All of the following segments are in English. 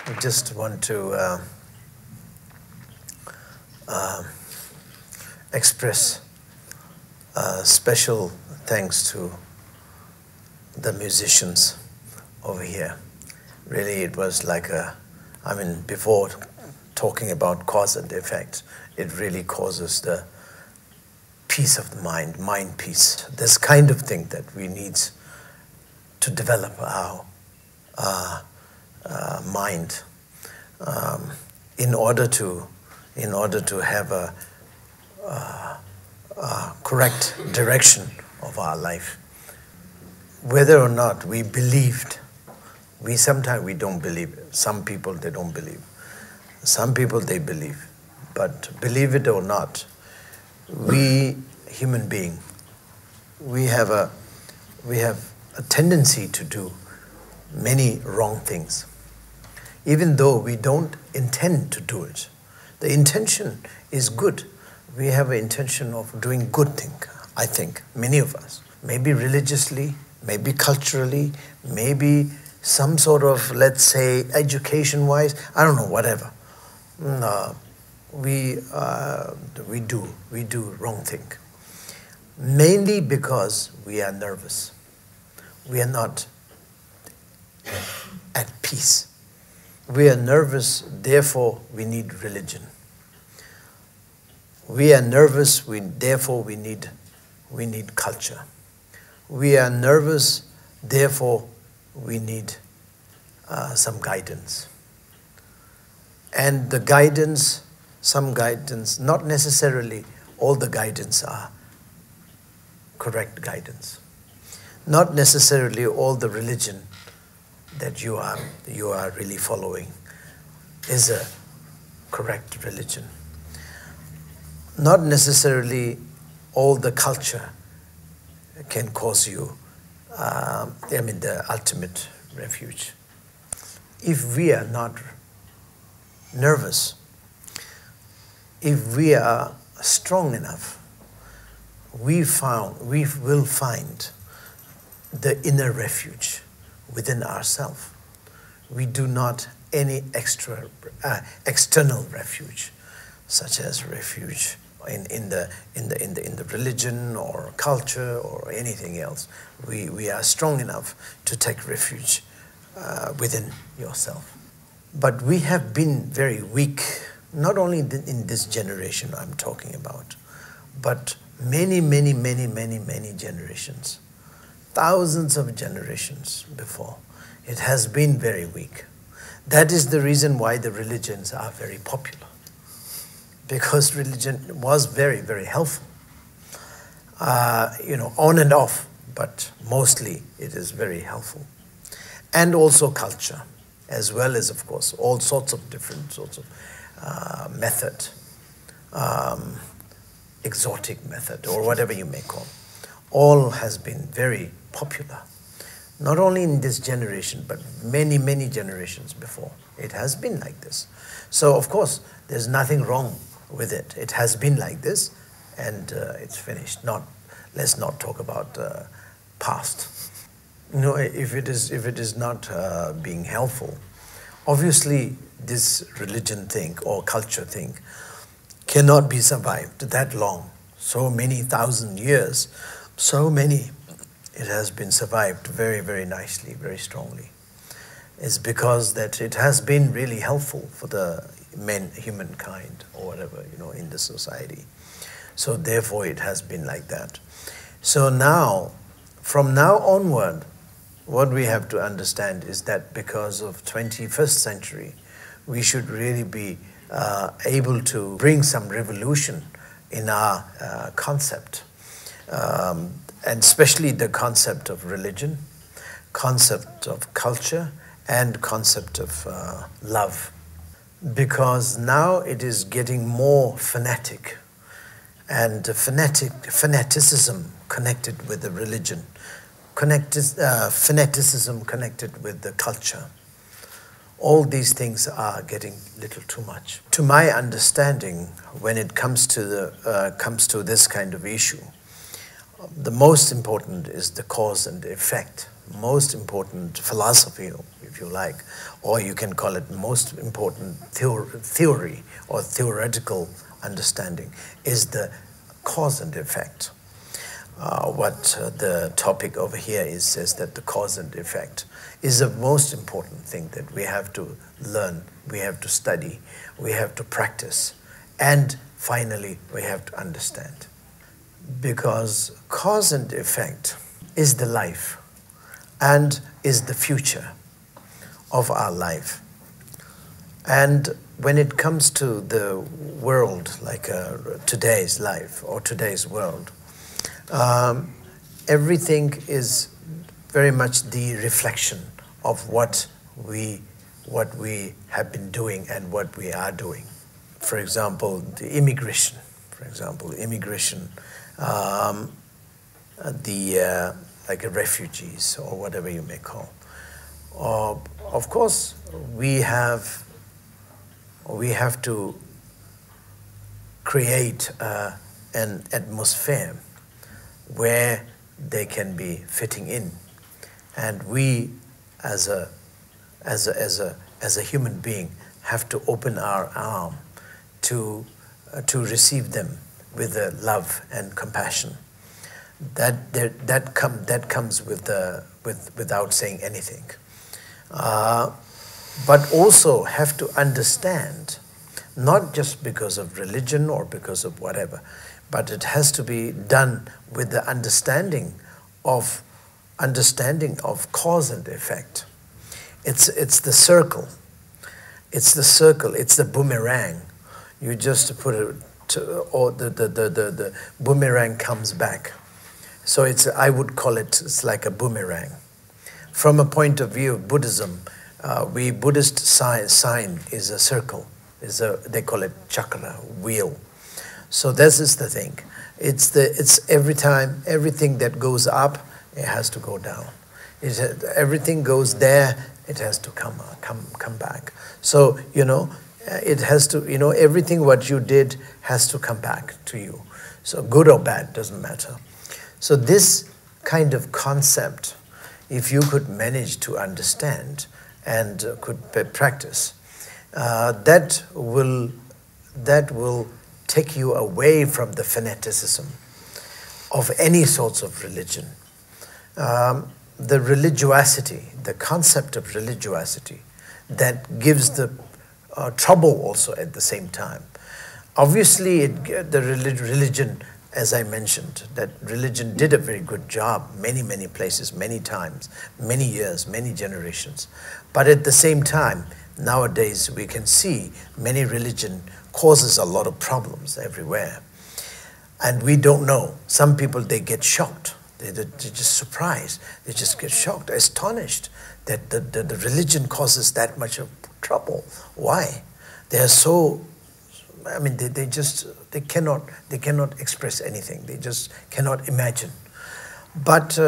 I just want to express special thanks to the musicians over here. Really, it was like before talking about cause and effect, it really causes the peace of the mind peace. This kind of thing that we need to develop our mind in order to have a correct direction of our life. Whether or not we believed, sometimes we don't believe. Some people, they don't believe. Some people, they believe. But believe it or not, we human beings, we have a tendency to do many wrong things, even though we don't intend to do it. The intention is good. We have an intention of doing good thing, I think, many of us. Maybe religiously, maybe culturally, maybe some sort of, let's say, education-wise, I don't know, whatever. We do wrong thing. Mainly because we are nervous. We are not at peace. We are nervous, therefore we need religion. We are nervous, therefore we need culture. We are nervous, therefore we need some guidance. And the guidance, some guidance, not necessarily all the guidance are correct guidance. Not necessarily all the religion that you are really following is a correct religion. Not necessarily all the culture can cause you, the ultimate refuge. If we are not nervous, if we are strong enough, we will find the inner refuge within ourselves. We do not any external refuge, such as refuge in the religion or culture or anything else. We are strong enough to take refuge within yourself. But we have been very weak, not only in this generation I'm talking about, but many generations, thousands of generations before. It has been very weak. That is the reason why the religions are very popular, because religion was very, very helpful. On and off, but mostly it is very helpful. And also culture, as well as, of course, all sorts of different sorts of method, exotic method, or whatever you may call. All has been very popular. Not only in this generation, but many generations before. It has been like this. So, of course, there's nothing wrong with it. It has been like this, and it's finished. Let's not talk about past. If it is not being helpful, obviously this religion thing or culture thing cannot be survived that long. So many thousand years, it has been survived very, very nicely, very strongly. It's because that it has been really helpful for the humankind or whatever, in the society. So therefore it has been like that. So now, from now onward, what we have to understand is that because of 21st century, we should really be able to bring some revolution in our concept. And especially the concept of religion, concept of culture, and concept of love. Because now it is getting more fanatic, and fanaticism connected with the religion, fanaticism connected with the culture. All these things are getting a little too much. To my understanding, when it comes to this kind of issue, the most important is the cause and the effect. Most important philosophy, if you like, or you can call it most important theory or theoretical understanding, is the cause and effect. The topic over here says that the cause and effect is the most important thing that we have to learn, we have to study, we have to practice, and finally we have to understand. Because cause and effect is the life and is the future of our life. And when it comes to the world, like today's life or today's world, everything is very much the reflection of what we have been doing and what we are doing. For example, the immigration. Like refugees or whatever you may call. Of course, we have to create an atmosphere where they can be fitting in, and we, as a human being, have to open our arm to receive them with love and compassion. That comes without saying anything, but also have to understand, not just because of religion or because of whatever, but it has to be done with the understanding of cause and effect. It's the circle. It's the boomerang. You just put it or the boomerang comes back. So I would call it's like a boomerang. From a point of view of Buddhism, Buddhist sign is a circle. They call it chakra, wheel. So this is the thing. It's every time, everything that goes up, it has to go down. Everything goes there, it has to come back. So, it has to, everything what you did has to come back to you. So good or bad, doesn't matter. So this kind of concept, if you could manage to understand and could practice, that will take you away from the fanaticism of any sorts of religion. The religiosity, the concept of religiosity, that gives the trouble also at the same time. Obviously, the religion, as I mentioned, that religion did a very good job, many places, many times, many years, many generations. But at the same time, nowadays we can see many religion causes a lot of problems everywhere. And we don't know. Some people, they get shocked. They're just surprised. They just get shocked, astonished that the religion causes that much of trouble. Why? They are so, they cannot express anything. They just cannot imagine. But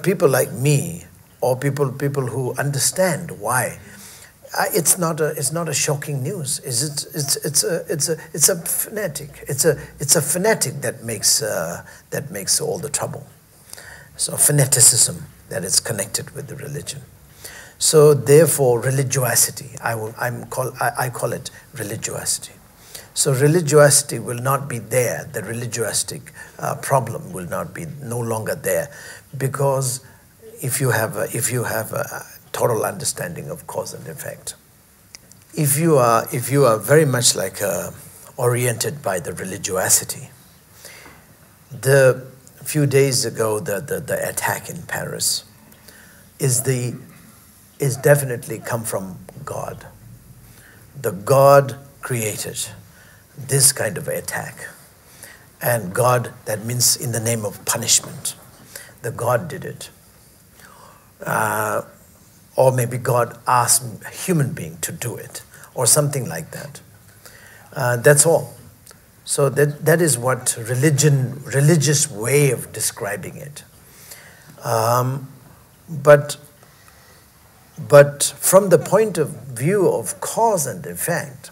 people like me, or people who understand why, it's not a shocking news. It's a fanatic. It's a fanatic that makes all the trouble. So fanaticism that is connected with the religion. So therefore, religiosity. I call it religiosity. So religiosity will not be there. The religiostic problem will no longer there, because if you have a total understanding of cause and effect, if you are very much like oriented by the religiosity. The few days ago, the attack in Paris is definitely come from God. The God created this kind of attack. And God, that means in the name of punishment. The God did it. Or maybe God asked a human being to do it, or something like that. That's all. So that is what religious way of describing it. But from the point of view of cause and effect,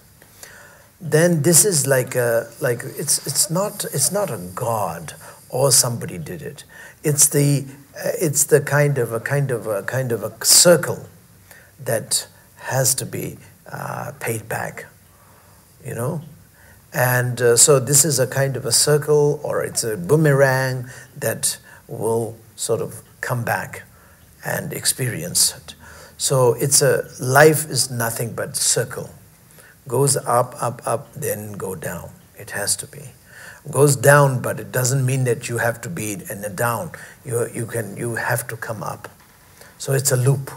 then this is it's not a God or somebody did it. It's the kind of a circle that has to be paid back, you know. And so this is a kind of a circle, or it's a boomerang that will sort of come back and experience it. So it's life is nothing but circle. Goes up, up, up, then go down. It has to be. Goes down, but it doesn't mean that you have to be in a down. You have to come up. So it's a loop.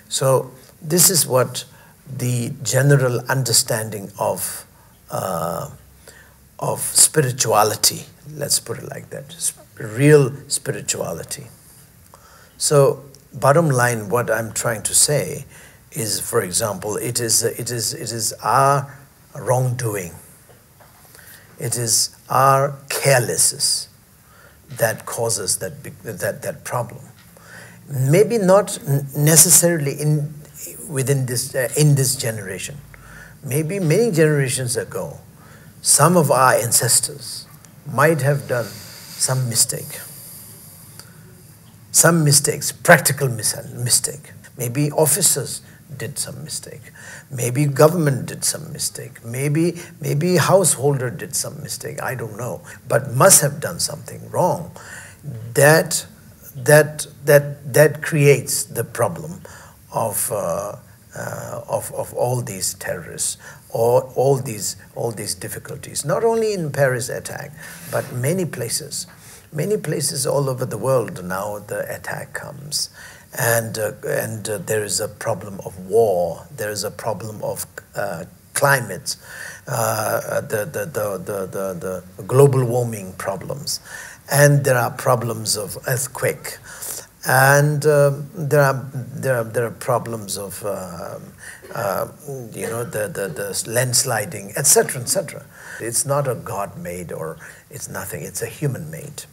So this is what the general understanding of spirituality, let's put it like that, real spirituality. So bottom line, what I'm trying to say is, for example, it is our wrongdoing. It is our carelessness that causes that problem. Maybe not necessarily in this generation. Maybe many generations ago, some of our ancestors might have done some mistake. Some mistakes, practical mistake. Maybe officers did some mistake. Maybe government did some mistake. Maybe householder did some mistake. I don't know, but must have done something wrong. That creates the problem of all these terrorists, or all these difficulties. Not only in Paris attack, but many places. Many places all over the world now the attack comes, and there is a problem of war. There is a problem of climate, the global warming problems, and there are problems of earthquake, and there are problems of the landsliding, etc., etc. It's not a God-made, or it's nothing. It's a human-made.